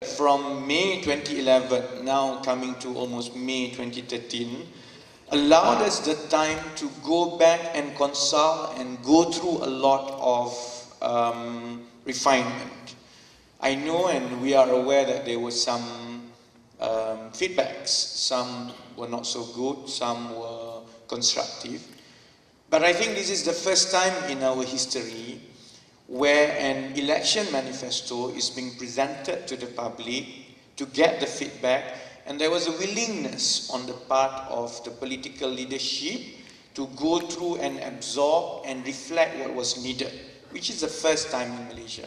from May 2011, now coming to almost May 2013, allowed us the time to go back and consult and go through a lot of refinement. I know and we are aware that there were some feedbacks. Some were not so good, some were constructive. But I think this is the first time in our history where an election manifesto is being presented to the public to get the feedback, and there was a willingness on the part of the political leadership to go through and absorb and reflect what was needed, which is the first time in Malaysia.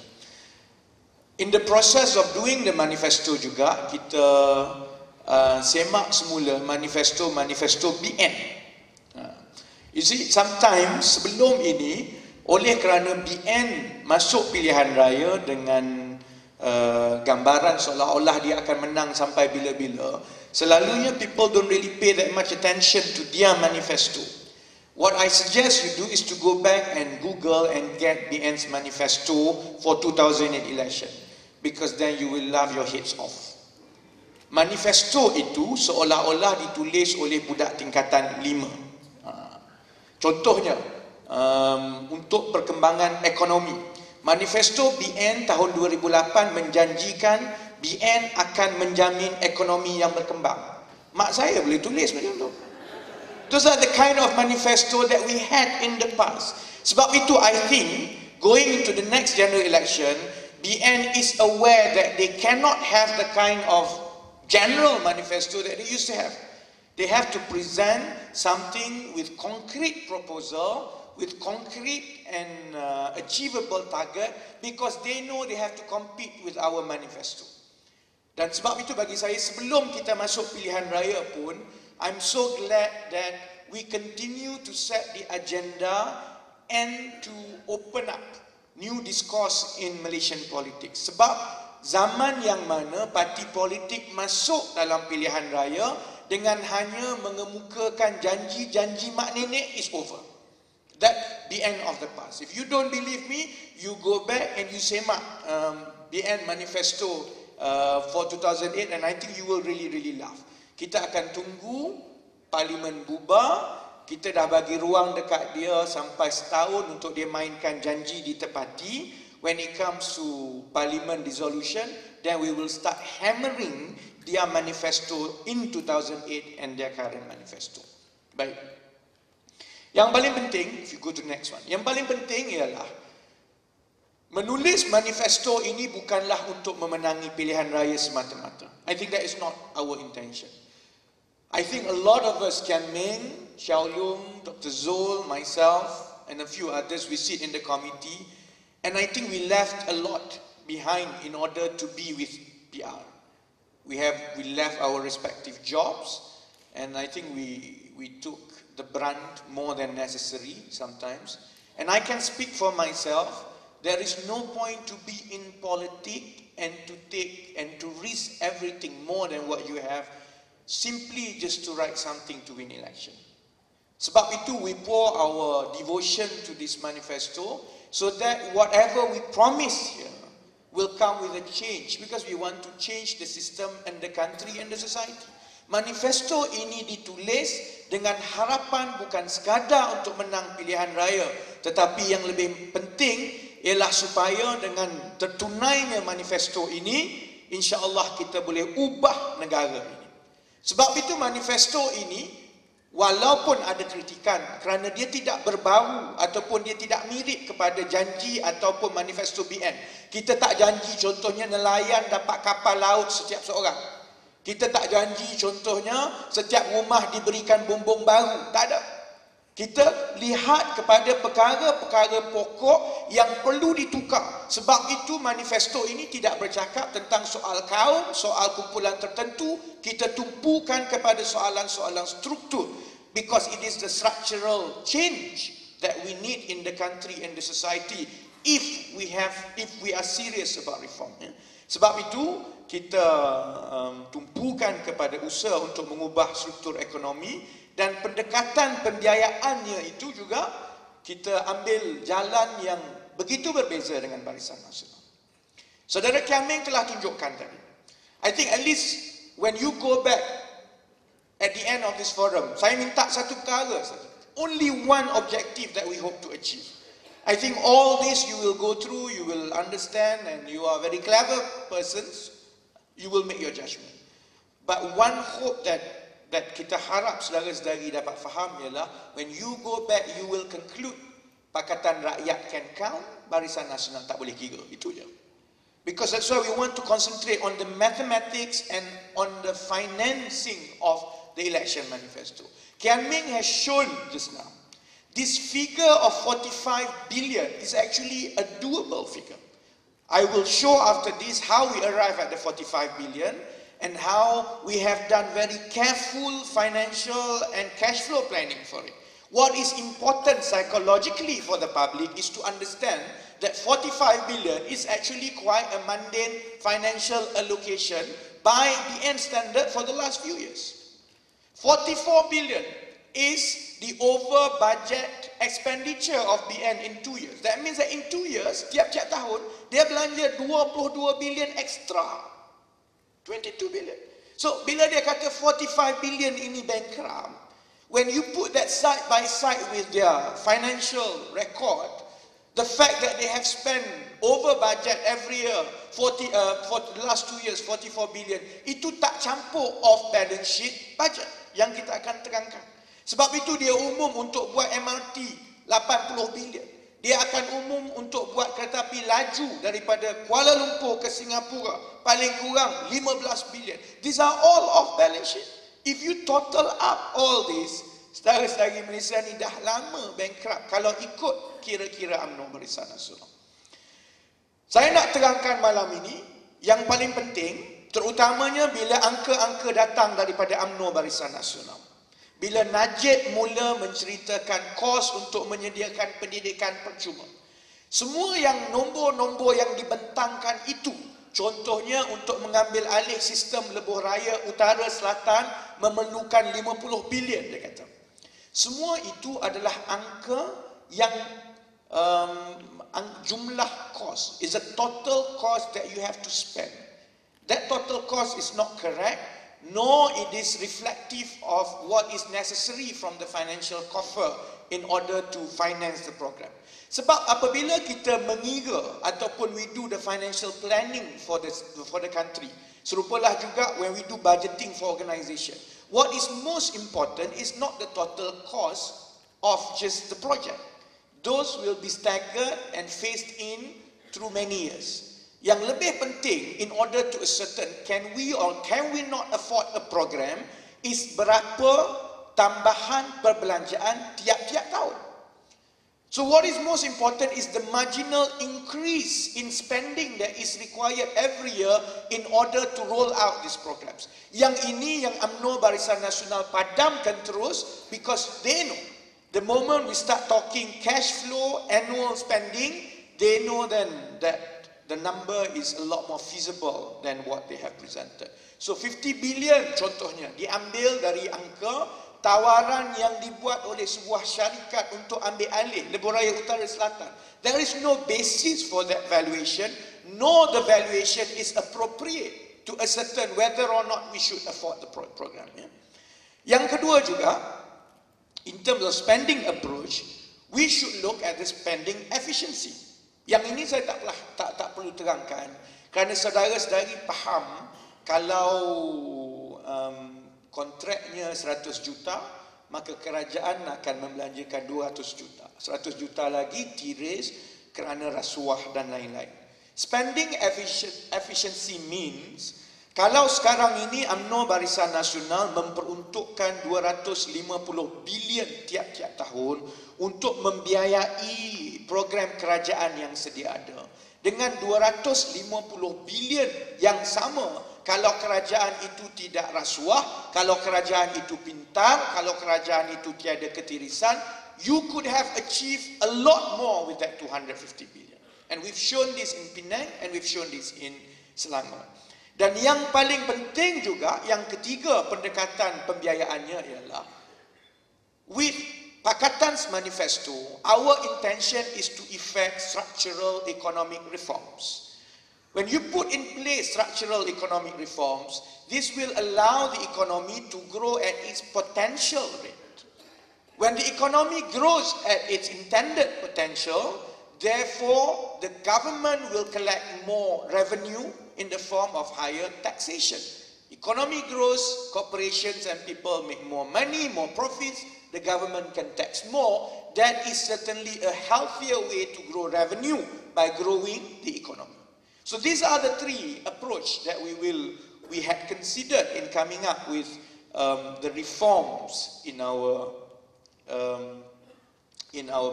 In the process of doing the manifesto juga, kita semak semula manifesto BN. You see, sometimes sebelum ini, oleh kerana BN masuk pilihan raya dengan gambaran seolah-olah dia akan menang sampai bila-bila, selalunya people don't really pay that much attention to their manifesto. What I suggest you do is to go back and Google and get BN's manifesto for 2008 election, because then you will laugh your heads off. Manifesto itu seolah-olah ditulis oleh budak tingkatan 5. Contohnya, untuk perkembangan ekonomi, manifesto BN tahun 2008 menjanjikan BN akan menjamin ekonomi yang berkembang. Mak saya boleh tulis macam tu. Those are the kind of manifesto that we had in the past. Sebab itu I think going into the next general election, BN is aware that they cannot have the kind of general manifesto that they used to have. They have to present something with concrete proposal, with concrete and achievable target, because they know they have to compete with our manifesto. Dan sebab itu bagi saya, sebelum kita masuk pilihan raya pun, I'm so glad that we continue to set the agenda and to open up new discourse in Malaysian politics. Sebab zaman yang mana parti politik masuk dalam pilihan raya dengan hanya mengemukakan janji-janji mak nenek is over. That the end of the past. If you don't believe me, you go back and you semak BN manifesto for 2008, and I think you will really laugh. Kita akan tunggu parlimen bubar, kita dah bagi ruang dekat dia sampai setahun untuk dia mainkan janji ditepati. When it comes to parliament dissolution, then we will start hammering their manifesto in 2008 and their current manifesto. Baik. Yang paling penting, if you go to the next one, yang paling penting ialah menulis manifesto ini bukanlah untuk memenangi pilihan raya semata-mata. I think that is not our intention. I think a lot of us, Kian Meng, Xiao Yung, Dr. Zul, myself, and a few others, we sit in the committee, and I think we left a lot behind in order to be with PR. We left our respective jobs, and I think we took the brunt more than necessary sometimes. And I can speak for myself. There is no point to be in politics and to take and to risk everything more than what you have, simply just to write something to win election. Sebab itu we pour our devotion to this manifesto, so that whatever we promise here will come with a change, because we want to change the system and the country and the society. Manifesto ini ditulis dengan harapan bukan sekadar untuk menang pilihan raya, tetapi yang lebih penting ialah supaya dengan tertunainya manifesto ini, insya-Allah kita boleh ubah negara ini. Sebab itu manifesto ini, walaupun ada kritikan kerana dia tidak berbau ataupun dia tidak mirip kepada janji ataupun manifesto BN. Kita tak janji contohnya nelayan dapat kapal laut setiap seorang. Kita tak janji contohnya setiap rumah diberikan bumbung baru. Tak ada. Kita lihat kepada perkara-perkara pokok yang perlu ditukar. Sebab itu manifesto ini tidak bercakap tentang soal kaum, soal kumpulan tertentu. Kita tumpukan kepada soalan-soalan struktur, because it is the structural change that we need in the country and the society if we are serious about reform. Sebab itu kita tumpukan kepada usaha untuk mengubah struktur ekonomi, dan pendekatan pembiayaannya itu juga kita ambil jalan yang begitu berbeza dengan Barisan Nasional. Saudara Kian Meng telah tunjukkan tadi, I think at least when you go back at the end of this forum, saya minta satu perkara saja. Only one objective that we hope to achieve. I think all this you will go through, you will understand, and you are very clever persons, you will make your judgment. But one hope that kita harap saudara-saudari dapat faham ialah when you go back, you will conclude Pakatan Rakyat can count, Barisan Nasional tak boleh kira. Itu je. Because that's why we want to concentrate on the mathematics and on the financing of the election manifesto. Kian Ming has shown just now, this figure of 45 billion is actually a doable figure. I will show after this how we arrive at the 45 billion and how we have done very careful financial and cash flow planning for it. What is important psychologically for the public is to understand that 45 billion is actually quite a mundane financial allocation by the end standard for the last few years. 44 billion is the over budget expenditure of BN in 2 years. That means that in 2 years, tiap-tiap tahun, dia belanja 22 billion extra. 22 billion. So, bila dia kata 45 billion ini bankrupt, when you put that side by side with their financial record, the fact that they have spent over budget every year, for the last 2 years, 44 billion, itu tak campur off balance sheet budget yang kita akan terangkan. Sebab itu dia umum untuk buat MRT 80 billion. Dia akan umum untuk buat kereta api laju daripada Kuala Lumpur ke Singapura paling kurang 15 billion. These are all off balance sheet. If you total up all this, saudara-saudari Malaysia ni dah lama bankrupt kalau ikut kira-kira UMNO Barisan Nasional. Saya nak terangkan malam ini yang paling penting, terutamanya bila angka-angka datang daripada UMNO Barisan Nasional. Bila Najib mula menceritakan kos untuk menyediakan pendidikan percuma. Semua yang nombor-nombor yang dibentangkan itu, contohnya untuk mengambil alih sistem lebuh raya utara selatan memerlukan 50 bilion, dia kata. Semua itu adalah angka yang jumlah cost, is a total cost that you have to spend. That total cost is not correct, nor it is reflective of what is necessary from the financial coffer in order to finance the program. Sebab apabila kita mengira ataupun we do the financial planning for the country, serupalah juga when we do budgeting for organisation. What is most important is not the total cost of just the project. Those will be staggered and phased in through many years. Yang lebih penting, in order to ascertain can we or can we not afford a program, is berapa tambahan perbelanjaan tiap-tiap tahun. So what is most important is the marginal increase in spending that is required every year in order to roll out these programs. Yang ini yang UMNO Barisan Nasional padamkan terus because they know the moment we start talking cash flow, annual spending, they know then that the number is a lot more feasible than what they have presented. So 50 billion contohnya diambil dari angka tawaran yang dibuat oleh sebuah syarikat untuk ambil alih lebuh raya utara selatan. There is no basis for that valuation, nor the valuation is appropriate to ascertain whether or not we should afford the program. Ya. Yang kedua juga, in terms of spending approach, we should look at the spending efficiency. Yang ini saya tak perlu terangkan kerana saudara-saudari faham kalau kontraknya 100 juta, maka kerajaan akan membelanjakan 200 juta. 100 juta lagi tiris kerana rasuah dan lain-lain. Spending efficiency means kalau sekarang ini UMNO Barisan Nasional memperuntukkan 250 bilion tiap-tiap tahun untuk membiayai program kerajaan yang sedia ada. Dengan 250 bilion yang sama, kalau kerajaan itu tidak rasuah, kalau kerajaan itu pintar, kalau kerajaan itu tiada ketirisan, you could have achieved a lot more with that 250 billion. And we've shown this in Penang and we've shown this in Selangor. Dan yang paling penting juga, yang ketiga pendekatan pembiayaannya ialah with Pakatan's manifesto, our intention is to effect structural economic reforms. When you put in place structural economic reforms, this will allow the economy to grow at its potential rate. When the economy grows at its intended potential, therefore, the government will collect more revenue in the form of higher taxation. Economy grows, corporations and people make more money, more profits, the government can tax more. That is certainly a healthier way to grow revenue by growing the economy. So these are the three approaches that we had considered in coming up with the reforms in our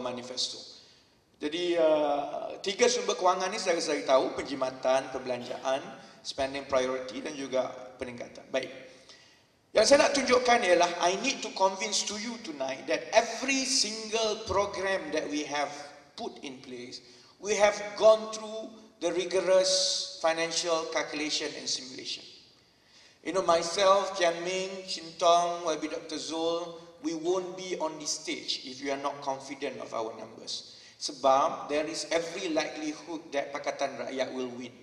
manifesto. Jadi tiga sumber kewangan ni saya tahu, penjimatan, perbelanjaan, spending priority dan juga peningkatan. Baik. Yang saya nak tunjukkan ialah I need to convince to you tonight that every single program that we have put in place, we have gone through the rigorous financial calculation and simulation. You know, myself, Kian Ming, Chin Tong, will be Dr. Zul, we won't be on this stage if you are not confident of our numbers. Sebab there is every likelihood that Pakatan Rakyat will win.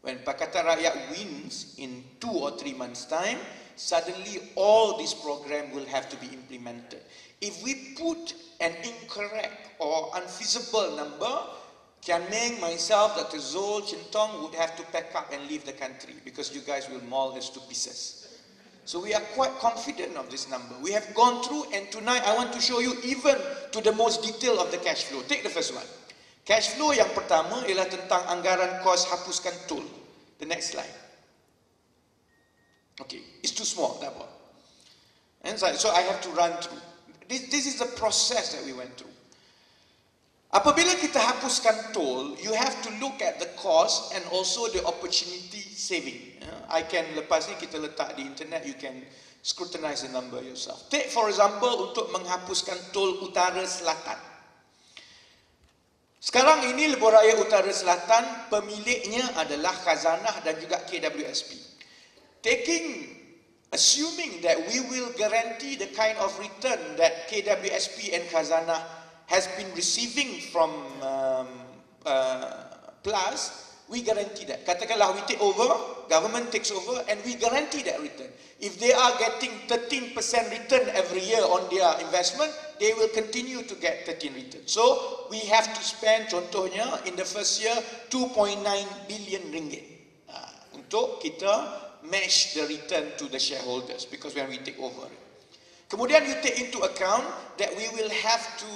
When Pakatan Rakyat wins in 2 or 3 months' time, suddenly all this program will have to be implemented. If we put an incorrect or unfeasible number, Kian Ming, myself, Dr. Zul, Chin Tong would have to pack up and leave the country because you guys will maul us to pieces. So we are quite confident of this number. We have gone through, and tonight I want to show you even to the most detail of the cash flow. Take the first one. Cash flow yang pertama ialah tentang anggaran kos hapuskan tol. The next slide. Okay, it's too small, tak apa. And so I have to run through. This is the process that we went through. Apabila kita hapuskan tol, you have to look at the cost and also the opportunity saving. I can, lepas ni kita letak di internet, you can scrutinize the number yourself. Take for example, untuk menghapuskan tol utara selatan. Sekarang ini Lebuh Raya Utara Selatan, pemiliknya adalah Khazanah dan juga KWSP. Assuming that we will guarantee the kind of return that KWSP and Khazanah has been receiving from Plus, we guarantee that. Katakanlah we take over, government takes over, and we guarantee that return. If they are getting 13% return every year on their investment, they will continue to get 13 return. So we have to spend, contohnya, in the first year, 2.9 billion ringgit untuk kita match the return to the shareholders, because when we take over. Kemudian you take into account that we will have to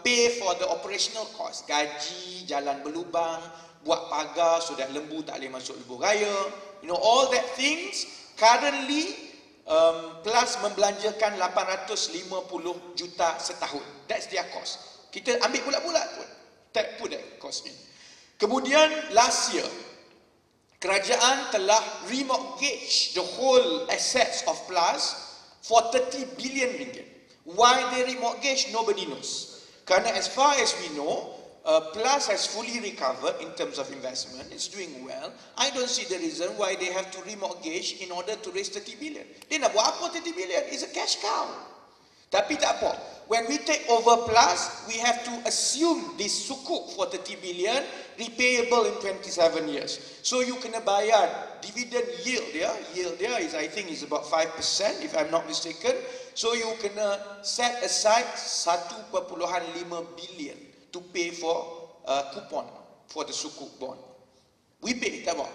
pay for the operational cost, gaji, jalan berlubang, buat pagar so that lembu tak boleh masuk Lebuh Raya, you know, all that things. Currently, Plus membelanjakan 850 juta setahun. That's their cost. Kita ambil bulat-bulat pun, put that cost in. Kemudian last year, kerajaan telah remortgage the whole assets of Plus for 30 billion ringgit. Why they remortgage, nobody knows. Kerana as far as we know, Plus has fully recovered in terms of investment. It's doing well. I don't see the reason why they have to remortgage in order to raise 30 billion. Dia nak buat apa 30 billion? It's a cash cow. Tapi tak apa. When we take over Plus, we have to assume this sukuk for 30 billion repayable in 27 years. So you kena bayar dividend yield dia. Yield dia is, I think, is about 5% if I'm not mistaken. So you kena set aside 1.5 billion to pay for coupon for the sukuk bond. We pay, tak apa.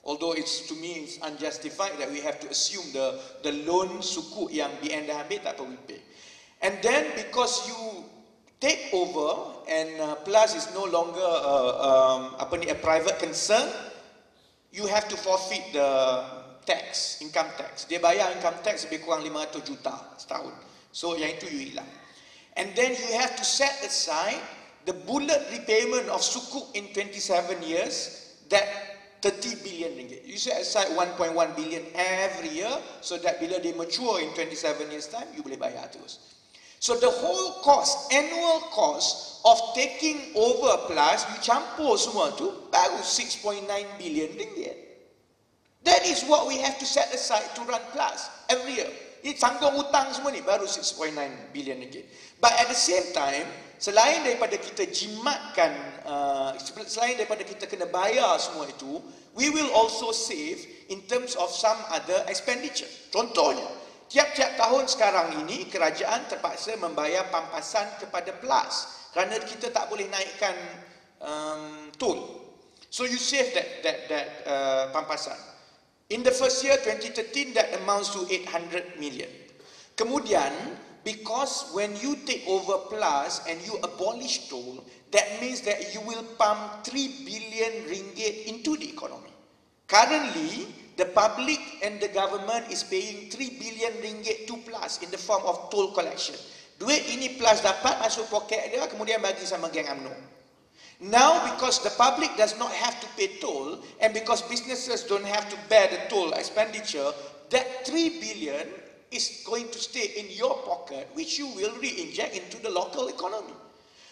Although it's, to me, it's unjustified that we have to assume the loan sukuk yang BN dah ambil, tak apa, we pay. And then because you take over and Plus is no longer a private concern, you have to forfeit the tax, income tax. Dia bayar income tax lebih kurang 500 juta setahun. So yang itu you hilang. And then you have to set aside the bullet repayment of sukuk in 27 years, that 30 billion ringgit. You set aside 1.1 billion every year, so that bila they mature in 27 years time, you boleh bayar terus. So the whole cost, annual cost of taking over Plus, you campur semua tu, baru 6.9 billion ringgit. That is what we have to set aside to run Plus every year. Ini tanggung hutang semua ni, baru 6.9 billion ringgit. But at the same time, selain daripada kita jimatkan, selain daripada kita kena bayar semua itu, we will also save in terms of some other expenditure. Contohnya, tiap-tiap tahun sekarang ini kerajaan terpaksa membayar pampasan kepada PLAS kerana kita tak boleh naikkan tol. So you save that pampasan. In the first year 2013 that amounts to 800 million. Kemudian, because when you take over PLAS and you abolish toll, that means that you will pump 3 billion ringgit into the economy. Currently, the public and the government is paying 3 billion ringgit to PLAS in the form of toll collection. Duit ini PLAS dapat masuk poket dia, kemudian bagi sama geng UMNO. Now, because the public does not have to pay toll, and because businesses don't have to bear the toll expenditure, that 3 billion is going to stay in your pocket, which you will re-inject into the local economy.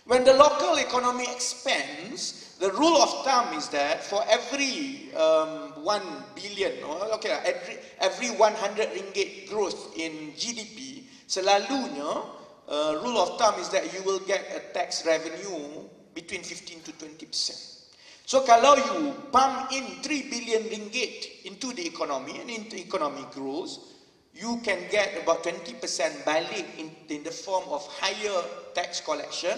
When the local economy expands, the rule of thumb is that for every 1 billion, every 100 ringgit growth in GDP, selalunya rule of thumb is that you will get a tax revenue between 15 to 20%. So kalau you pump in 3 billion ringgit into the economy and into economy grows, you can get about 20% balik in the form of higher tax collection.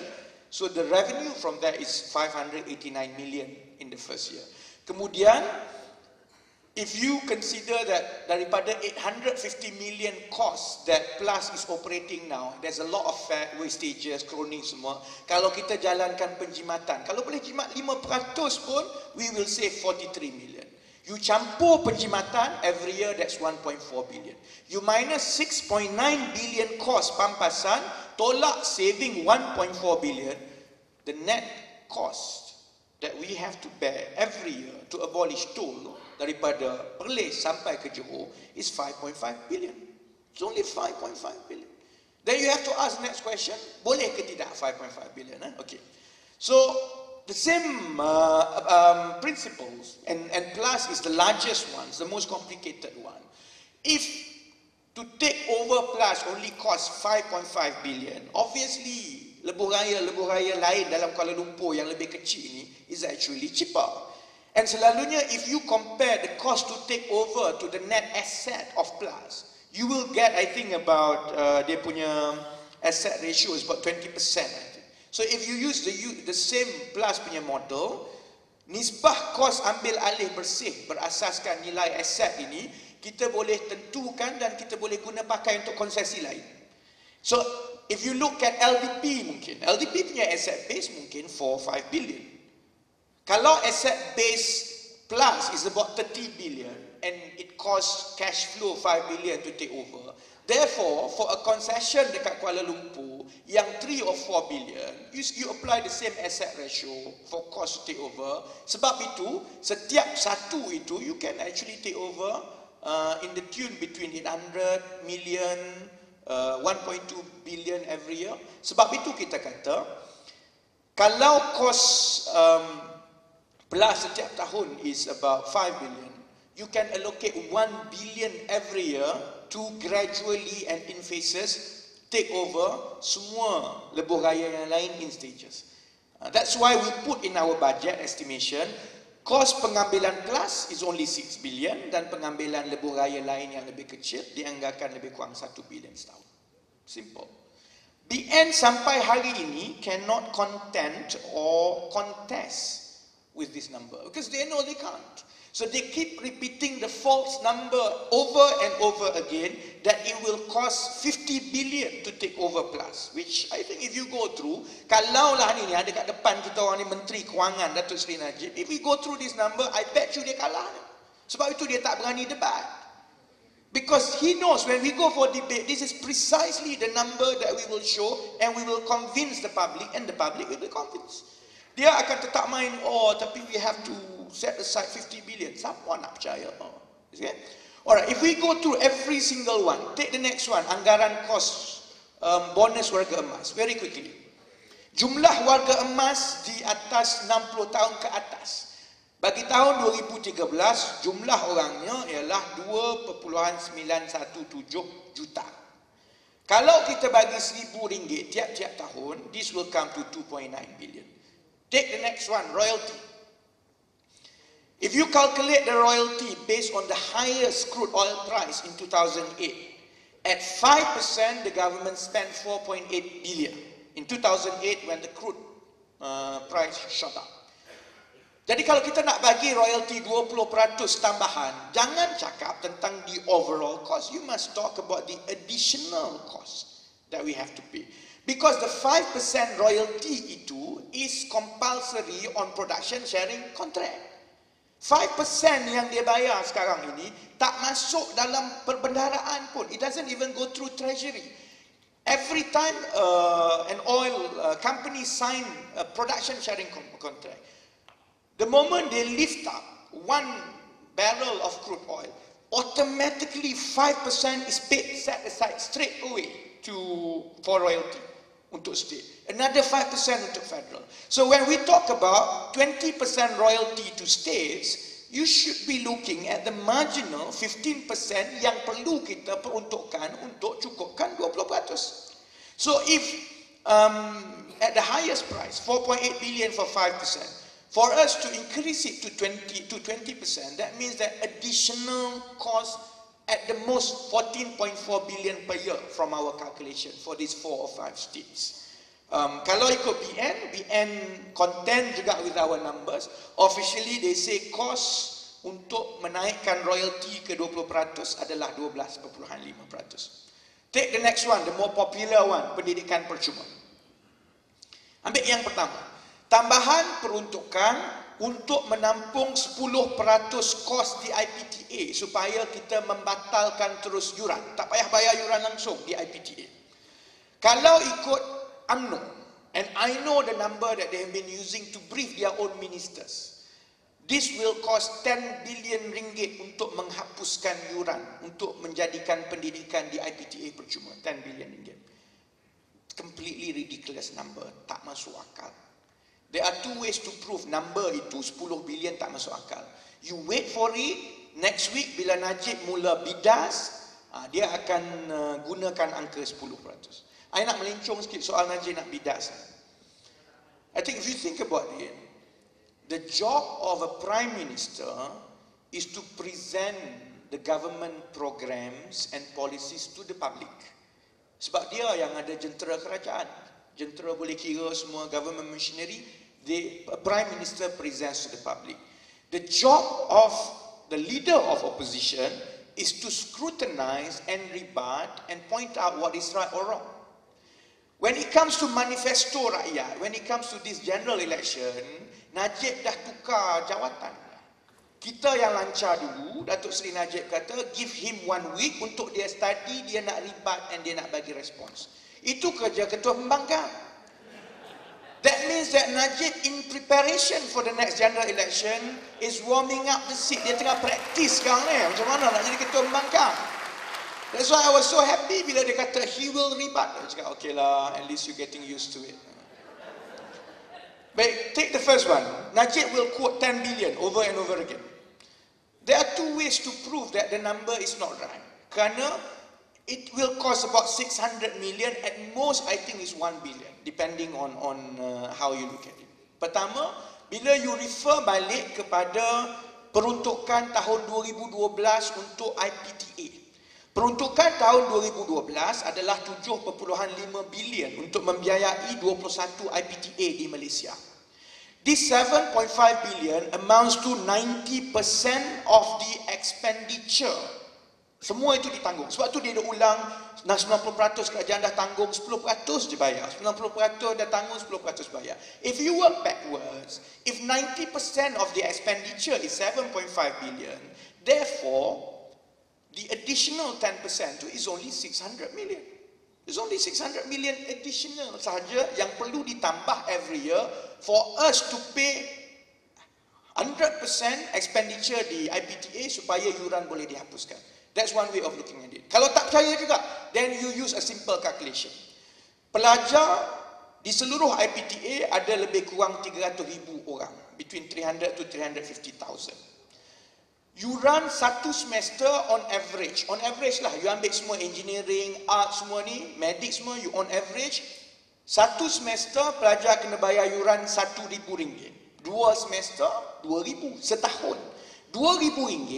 So the revenue from that is 589 million in the first year. Kemudian, if you consider that daripada 850 million cost that PLAS is operating now, there's a lot of wastages, kroning semua. Kalau kita jalankan penjimatan, kalau boleh jimat 5% pun, we will save 43 million. You campur penjimatan, every year that's 1.4 billion. You minus 6.9 billion cost pampasan, tolak saving 1.4 billion, the net cost that we have to bear every year to abolish toll daripada Perlis sampai ke Johor is 5.5 billion. It's only 5.5 billion. Then you have to ask the next question, boleh ke tidak 5.5 billion? Okay. So, the same principles, and PLAS is the largest one, the most complicated one. If to take over PLAS only costs 5.5 billion, obviously lebuh raya lain dalam Kuala Lumpur yang lebih kecil ni is actually cheaper. And selalunya if you compare the cost to take over to the net asset of PLAS, you will get, I think, about dia punya asset ratio is about 20%. I think. So if you use the same PLAS punya model, nisbah kos ambil alih bersih berasaskan nilai aset ini, kita boleh tentukan dan kita boleh guna pakai untuk konsesi lain. So if you look at LDP mungkin, LDP punya asset base mungkin 4-5 billion. Kalau asset base PLAS is about 30 billion and it costs cash flow 5 billion to take over. Therefore, for a concession dekat Kuala Lumpur yang 3 or 4 billion, you apply the same asset ratio for cost to take over. Sebab itu, setiap satu itu, you can actually take over in the tune between 800 million, 1.2 billion every year. Sebab itu kita kata, kalau cost PLAS setiap tahun is about 5 billion, you can allocate 1 billion every year to gradually and in phases take over semua lebuh raya yang lain in stages. That's why we put in our budget estimation, kos pengambilan PLAS is only 6 billion dan pengambilan lebuh raya lain yang lebih kecil dianggarkan lebih kurang 1 billion setahun. Simple. BN sampai hari ini cannot contend or contest with this number because they know they can't. So they keep repeating the false number over and over again that it will cost 50 billion to take over PLAS, which I think if you go through, kalau lah ni ada kat depan kita orang ni Menteri Kewangan Datuk Seri Najib, if we go through this number, I bet you dia kalah. Sebab itu dia tak berani debat. Because he knows when we go for debate, this is precisely the number that we will show and we will convince the public and the public will be convinced. Dia akan tetap main, oh tapi we have to set aside 50 billion. Siapa nak percaya? Okay? Alright, if we go through every single one, take the next one, anggaran kos bonus warga emas, very quickly. Jumlah warga emas di atas 60 tahun ke atas. Bagi tahun 2013, jumlah orangnya ialah 2.917 juta. Kalau kita bagi RM1,000 tiap-tiap tahun, this will come to 2.9 billion. Take the next one, royalty. If you calculate the royalty based on the highest crude oil price in 2008, at 5%, the government spent 4.8 billion. In 2008, when the crude price shot up. Jadi kalau kita nak bagi royalty 20% tambahan, jangan cakap tentang the overall cost. You must talk about the additional cost that we have to pay. Because the 5% royalty itu is compulsory on production sharing contract. 5% yang dia bayar sekarang ini tak masuk dalam perbendaharaan pun. It doesn't even go through treasury. Every time an oil company sign a production sharing contract, the moment they lift up 1 barrel of crude oil, automatically 5% is paid, set aside straight away for royalty untuk state. Another 5% untuk federal. So when we talk about 20% royalty to states, you should be looking at the marginal 15% yang perlu kita peruntukkan untuk cukupkan 20%. So if at the highest price, 4.8 billion for 5%, for us to increase it to 20%, that means that additional cost at the most 14.4 billion per year from our calculation for these 4 or 5 states. Kalau ikut BN contend juga with our numbers. Officially they say cost untuk menaikkan royalty ke 20% adalah 12.5%. Take the next one, the more popular one, pendidikan percuma. Ambil yang pertama. Tambahan peruntukan untuk menampung 10% kos di IPTA supaya kita membatalkan terus yuran. Tak payah bayar yuran langsung di IPTA. Kalau ikut UMNO, and I know the number that they have been using to brief their own ministers, this will cost 10 billion ringgit untuk menghapuskan yuran, untuk menjadikan pendidikan di IPTA percuma. 10 billion ringgit. Completely ridiculous number, tak masuk akal. There are 2 ways to prove number itu 10 billion tak masuk akal. You wait for it, next week bila Najib mula bidas, dia akan gunakan angka 10%. I nak melencong sikit soal Najib nak bidas. I think if you think about it, the job of a prime minister is to present the government programs and policies to the public. Sebab dia yang ada jentera kerajaan. Jentera boleh kira semua government machinery. The Prime Minister presents to the public. The job of the leader of opposition is to scrutinize and rebut and point out what is right or wrong. When it comes to manifesto rakyat, when it comes to this general election, Najib dah tukar jawatan. Kita yang lancar dulu, Datuk Seri Najib kata, give him 1 week untuk dia study, dia nak rebut and dia nak bagi respons. Itu kerja ketua pembangkang. That means that Najib in preparation for the next general election is warming up the seat. Dia tengah praktis sekarang ni. Macam mana nak jadi ketua pembangkang. That's why I was so happy bila dia kata he will rebut. Dia cakap, okay lah, at least you're getting used to it. But take the first one. Najib will quote 10 billion over and over again. There are 2 ways to prove that the number is not right. Kerana it will cost about 600 million, at most I think is 1 billion, depending on how you look at it. Pertama, bila you refer balik kepada peruntukan tahun 2012 untuk IPTA. Peruntukan tahun 2012 adalah 7.5 bilion untuk membiayai 21 IPTA di Malaysia. This 7.5 billion amounts to 90% of the expenditure. Semua itu ditanggung. Sebab tu dia dah ulang 90% kerajaan dah tanggung, 10% je bayar. 90% dah tanggung, 10% bayar. If you work backwards, if 90% of the expenditure is 7.5 billion, therefore, the additional 10% is only 600 million. It's only 600 million additional sahaja yang perlu ditambah every year for us to pay 100% expenditure di IPTA supaya yuran boleh dihapuskan. That's one way of looking at it. Kalau tak percaya juga, then you use a simple calculation. Pelajar di seluruh IPTA ada lebih kurang 300,000 orang, between 300 to 350,000. You run satu semester on average lah, you ambil semua engineering, art semua ni, medik semua, you on average, satu semester pelajar kena bayar yuran RM1,000. 2 semester, 2,000. Setahun, RM2,000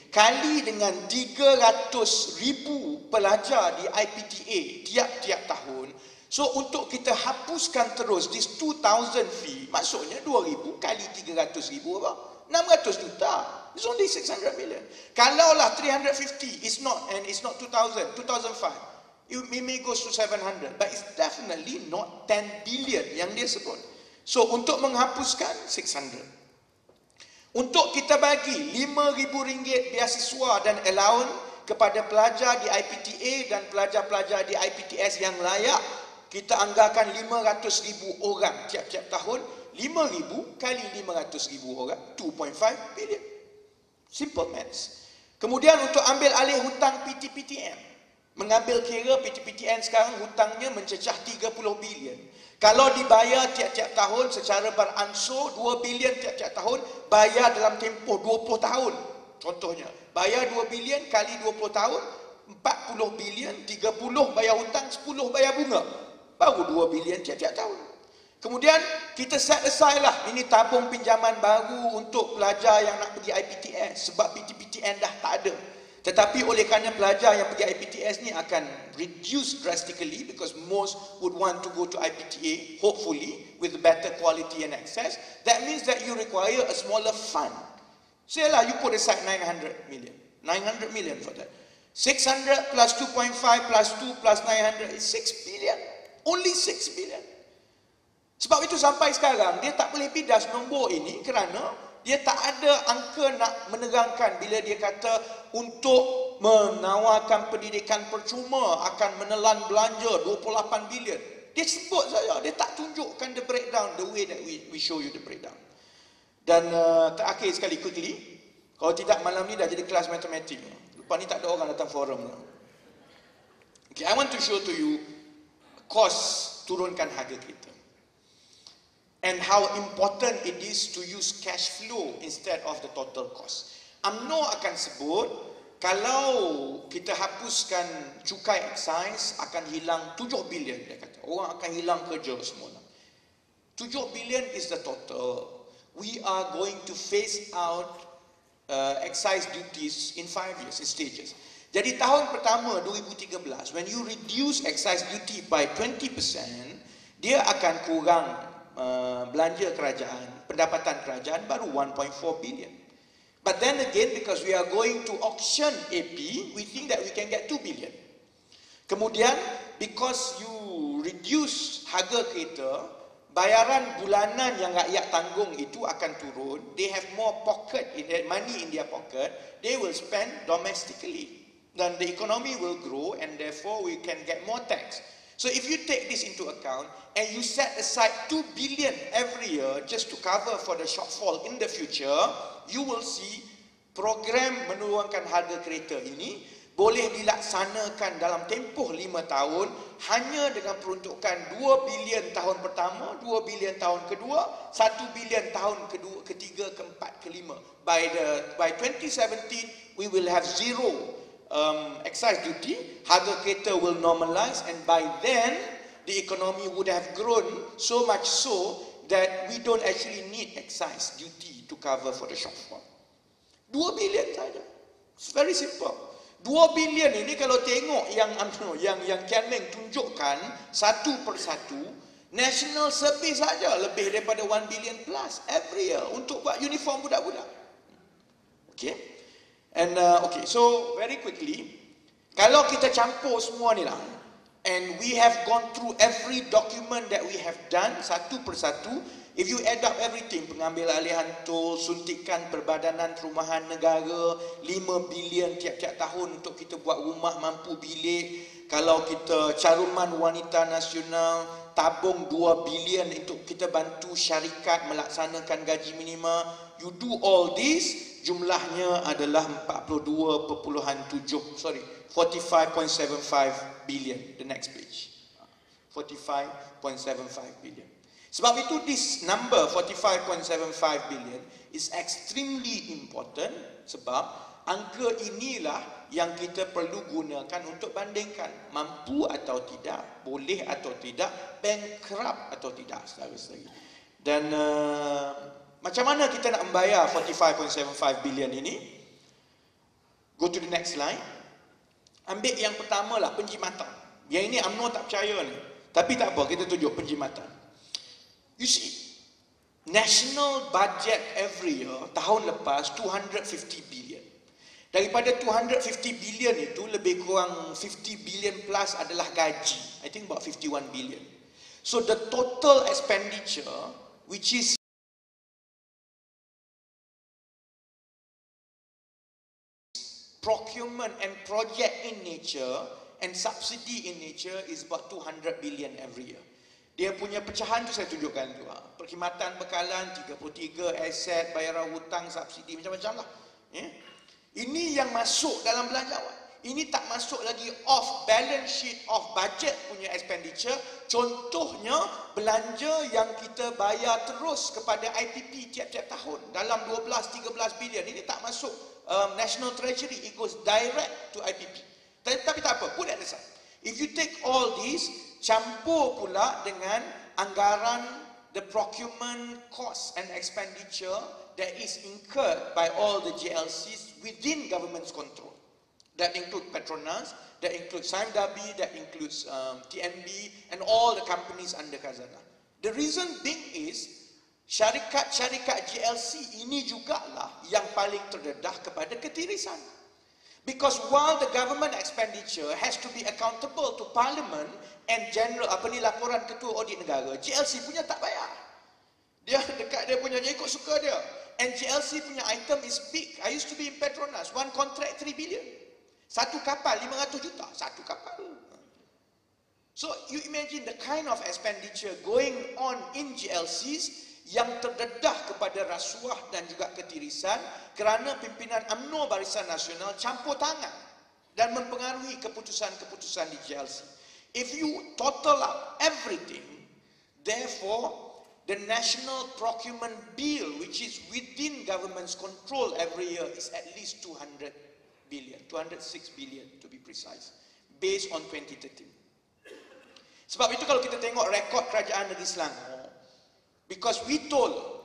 kali dengan 300,000 pelajar di IPTA tiap-tiap tahun. So untuk kita hapuskan terus this 2,000 fee, maksudnya 2,000 kali 300,000 apa? 600 juta. It's only 600 million. Kalaulah 350, it's not 2,000, 2005. It may go to 700, but it's definitely not 10 billion yang dia sebut. So untuk menghapuskan 600. Untuk kita bagi RM5,000 beasiswa dan allowance kepada pelajar di IPTA dan pelajar-pelajar di IPTS yang layak, kita anggarkan 500,000 orang tiap-tiap tahun. 5,000 kali 500,000 orang, 2.5 billion. Simple maths. Kemudian untuk ambil alih hutang PT-PTN, mengambil kira PT-PTN sekarang hutangnya mencecah 30 bilion. Kalau dibayar tiap-tiap tahun secara beransur 2 bilion tiap-tiap tahun, bayar dalam tempoh 20 tahun. Contohnya, bayar 2 bilion kali 20 tahun, 40 bilion, 30 bayar hutang, 10 bayar bunga. Baru 2 bilion tiap-tiap tahun. Kemudian kita set aside lah, ini tabung pinjaman baru untuk pelajar yang nak pergi IPTS sebab PT-PTN dah tak ada. Tetapi oleh kerana pelajar yang pergi IPTS ni akan reduce drastically because most would want to go to IPTA, hopefully with better quality and access. That means that you require a smaller fund. Say lah, you put aside 900 million. 900 million for that. 600 plus 2.5 plus 2 plus 900 is 6 billion. Only 6 billion. Sebab itu sampai sekarang dia tak boleh bidas nombor ini kerana dia tak ada angka nak menerangkan bila dia kata untuk menawarkan pendidikan percuma akan menelan belanja 28 bilion. Dia sebut saja, dia tak tunjukkan the breakdown the way that we show you the breakdown. Dan terakhir sekali quickly, kalau tidak malam ni dah jadi kelas matematik. Lepas ni tak ada orang datang forum. Okay, I want to show to you cost turunkan harga kereta. And how important it is to use cash flow instead of the total cost. UMNO akan sebut, kalau kita hapuskan cukai excise, akan hilang 7 bilion, dia kata. Orang akan hilang kerja semua. 7 bilion is the total. We are going to phase out excise duties in 5 years, in stages. Jadi tahun pertama 2013, when you reduce excise duty by 20%, dia akan kurang belanja kerajaan, pendapatan kerajaan baru 1.4 billion. But then again, because we are going to auction AP, we think that we can get 2 billion. Kemudian, because you reduce harga kereta, bayaran bulanan yang rakyat tanggung itu akan turun. They have more pocket, money in their pocket. They will spend domestically. Then the economy will grow and therefore we can get more tax. So if you take this into account and you set aside 2 billion every year just to cover for the shortfall in the future, you will see program menurunkan harga kereta ini boleh dilaksanakan dalam tempoh 5 tahun hanya dengan peruntukan 2 bilion tahun pertama, 2 bilion tahun kedua, 1 bilion tahun kedua, ketiga, keempat, kelima. By 2017 we will have zero excise duty, harga kereta will normalize, and by then the economy would have grown so much so that we don't actually need excise duty to cover for the shortfall. 2 bilion saja. It's very simple. 2 bilion ini kalau tengok yang Kian Meng tunjukkan satu persatu, national service saja lebih daripada 1 billion plus every year untuk buat uniform budak-budak. Okay? And okay, so very quickly, kalau kita campur semua ni lah, and we have gone through every document that we have done satu persatu, if you add up everything, pengambil alihan tol, suntikan perbadanan perumahan negara, 5 bilion tiap-tiap tahun untuk kita buat rumah mampu bilik, kalau kita caruman wanita nasional, tabung 2 bilion untuk kita bantu syarikat melaksanakan gaji minima, you do all this, jumlahnya adalah 45.75 billion. The next page. 45.75 billion. Sebab itu this number 45.75 billion is extremely important sebab angka inilah yang kita perlu gunakan untuk bandingkan mampu atau tidak, boleh atau tidak, bankrupt atau tidak, saudara-saudari. Dan macam mana kita nak membayar 45.75 billion ini? Go to the next slide. Ambil yang pertama lah, penjimatan. Yang ini UMNO tak percaya ni. Tapi tak apa, kita tunjuk penjimatan. You see, national budget every year, tahun lepas 250 billion. Daripada 250 billion itu, lebih kurang 50 billion plus adalah gaji. I think about 51 billion. So the total expenditure, which is procurement and project in nature and subsidy in nature, is about 200 billion every year. Dia punya pecahan tu saya tunjukkan tu. Perkhidmatan bekalan 33, aset, bayaran hutang, subsidi, macam-macam lah. Ini yang masuk dalam belanjawan. Ini tak masuk lagi off balance sheet, off budget punya expenditure. Contohnya belanja yang kita bayar terus kepada IPP tiap-tiap tahun dalam 12-13 bilion. Ini tak masuk National Treasury, it goes direct to IPP. Tapi tak apa, put that aside. If you take all these, campur pula dengan anggaran, the procurement cost and expenditure that is incurred by all the GLCs within government's control. That includes Petronas, that includes Saimdabi, that includes TNB, and all the companies under Khazanah. The reason being is, syarikat-syarikat GLC ini jugalah yang paling terdedah kepada ketirisan. Because while the government expenditure has to be accountable to Parliament and general, laporan ketua audit negara, GLC punya tak bayar. Dia dekat dia punya, ikut suka dia. And GLC punya item is big. I used to be in Petronas, one contract 3 billion. Satu kapal 500 juta, satu kapal. So you imagine the kind of expenditure going on in GLCs yang terdedah kepada rasuah dan juga ketirisan kerana pimpinan UMNO Barisan Nasional campur tangan dan mempengaruhi keputusan-keputusan di GLC. If you total up everything, therefore the national procurement bill, which is within government's control every year, is at least 200 billion, 206 billion to be precise, based on 2013. Sebab itu kalau kita tengok rekod kerajaan negeri Selangor, because we told,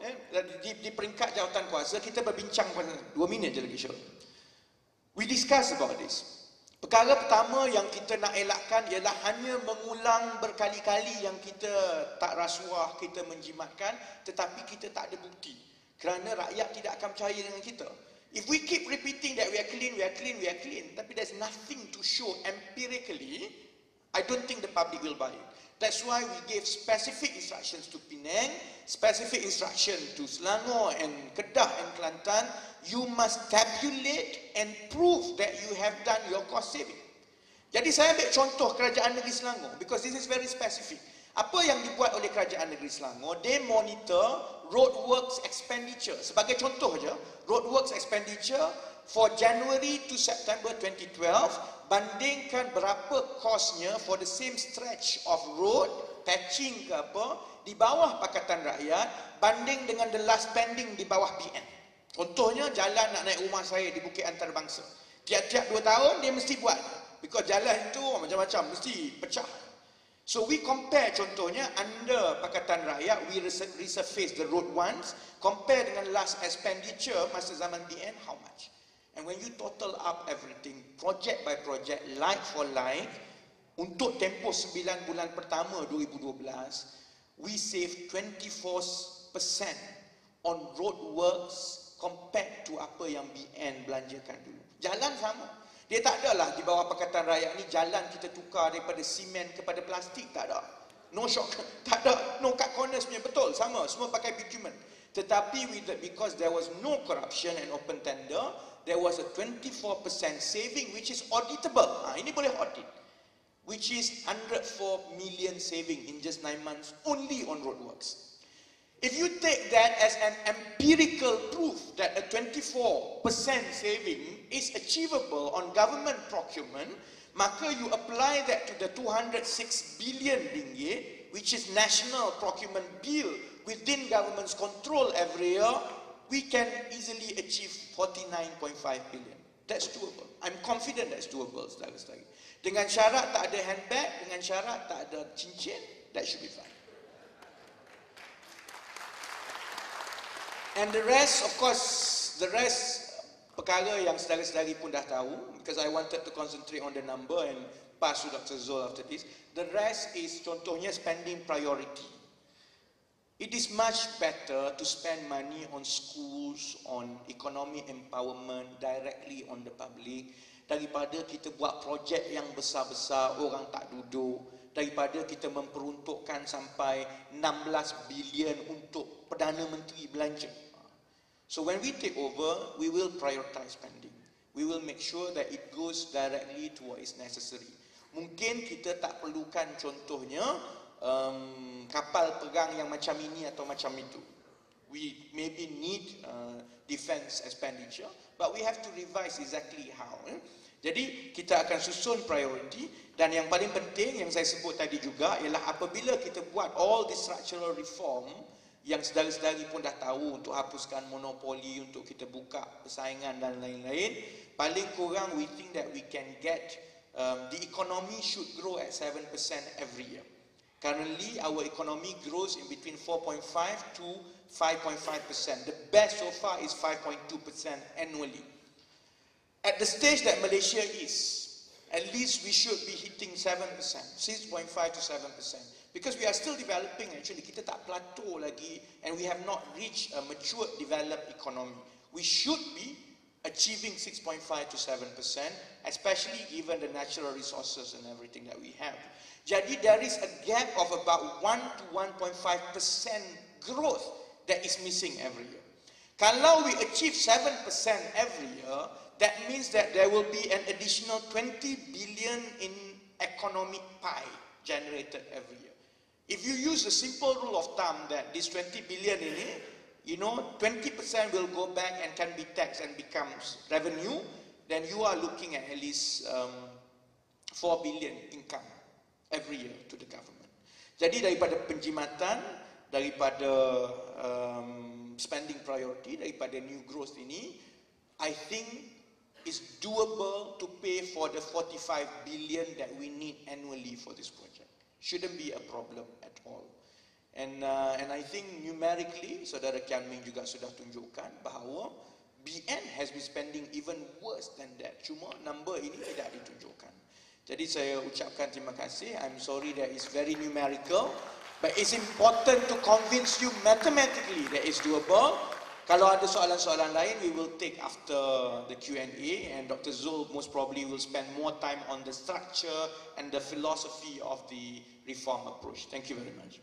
di peringkat jawatan kuasa, kita berbincang 2 minit je lagi, sure. We discuss about this. Perkara pertama yang kita nak elakkan ialah hanya mengulang berkali-kali yang kita tak rasuah, kita menjimatkan, tetapi kita tak ada bukti. Kerana rakyat tidak akan percaya dengan kita. If we keep repeating that we are clean, we are clean, we are clean, tapi there's nothing to show empirically, I don't think the public will buy it. That's why we gave specific instructions to Penang, specific instruction to Selangor and Kedah and Kelantan. You must tabulate and prove that you have done your cost saving. Jadi saya ambil contoh kerajaan negeri Selangor because this is very specific. Apa yang dibuat oleh kerajaan negeri Selangor? They monitor roadworks expenditure. Sebagai contoh je, roadworks expenditure for January to September 2012, bandingkan berapa kosnya for the same stretch of road, patching ke apa, di bawah Pakatan Rakyat, banding dengan the last spending di bawah PN. Contohnya, jalan nak naik rumah saya di Bukit Antarabangsa. Tiap-tiap 2 tahun, dia mesti buat. Because jalan itu macam-macam, mesti pecah. So we compare contohnya, under Pakatan Rakyat, we resurface the road once, compare dengan last expenditure masa zaman PN, how much? And when you total up everything, project by project, like for like, untuk tempoh 9 bulan pertama 2012, we save 24% on road works compared to apa yang BN belanjakan dulu. Jalan sama. Dia tak adalah di bawah Pakatan Rakyat ni jalan kita tukar daripada simen kepada plastik, tak ada. No shock, tak ada. No cut corners punya, betul, sama. Semua pakai bitumen. Tetapi because there was no corruption and open tender, there was a 24% saving which is auditable. Ini boleh audit. Which is 104 million saving in just 9 months only on roadworks. If you take that as an empirical proof that a 24% saving is achievable on government procurement, maka you apply that to the 206 billion ringgit, which is national procurement bill within government's control every year, we can easily achieve 49.5 billion. That's doable. I'm confident that's doable, saudara-saudari. Dengan syarat tak ada handbag, dengan syarat tak ada cincin, that should be fine. And the rest, of course, the rest perkara yang saudara-saudari pun dah tahu, because I wanted to concentrate on the number and pass to Dr. Zul after this. The rest is contohnya spending priority. It is much better to spend money on schools, on economic empowerment, directly on the public, daripada kita buat projek yang besar-besar, orang tak duduk, daripada kita memperuntukkan sampai 16 bilion untuk Perdana Menteri belanja. So when we take over, we will prioritize spending. We will make sure that it goes directly to what is necessary. Mungkin kita tak perlukan contohnya kapal perang yang macam ini atau macam itu. We maybe need defense expenditure, but we have to revise exactly how. Jadi kita akan susun priority, dan yang paling penting yang saya sebut tadi juga ialah apabila kita buat all the structural reform yang saudara-saudari pun dah tahu, untuk hapuskan monopoli, untuk kita buka persaingan dan lain-lain, paling kurang we think that we can get the economy should grow at 7% every year. Currently our economy grows in between 4.5 to 5.5%. The best so far is 5.2% annually. At the stage that Malaysia is, at least we should be hitting 7%, 6.5 to 7%. Because we are still developing actually, kita tak plateau lagi, and we have not reached a mature, developed economy. We should be achieving 6.5 to 7%, especially given the natural resources and everything that we have. Jadi there is a gap of about 1 to 1.5% growth that is missing every year. Kalau we achieve 7% every year, that means that there will be an additional 20 billion in economic pie generated every year. If you use the simple rule of thumb that this 20 billion ini, 20% will go back and can be taxed and becomes revenue, then you are looking at least 4 billion income every year to the government. Jadi daripada penjimatan, daripada spending priority, daripada new growth ini, I think it's doable to pay for the 45 billion that we need annually for this project. Shouldn't be a problem at all. And I think numerically, Saudara Kian Ming juga sudah tunjukkan bahawa BN has been spending even worse than that. Cuma number ini tidak ditunjukkan. Jadi saya ucapkan terima kasih. I'm sorry that it's very numerical, but it's important to convince you mathematically that it's doable. Kalau ada soalan-soalan lain, we will take after the Q&A, and Dr. Zul most probably will spend more time on the structure and the philosophy of the reform approach. Thank you very much.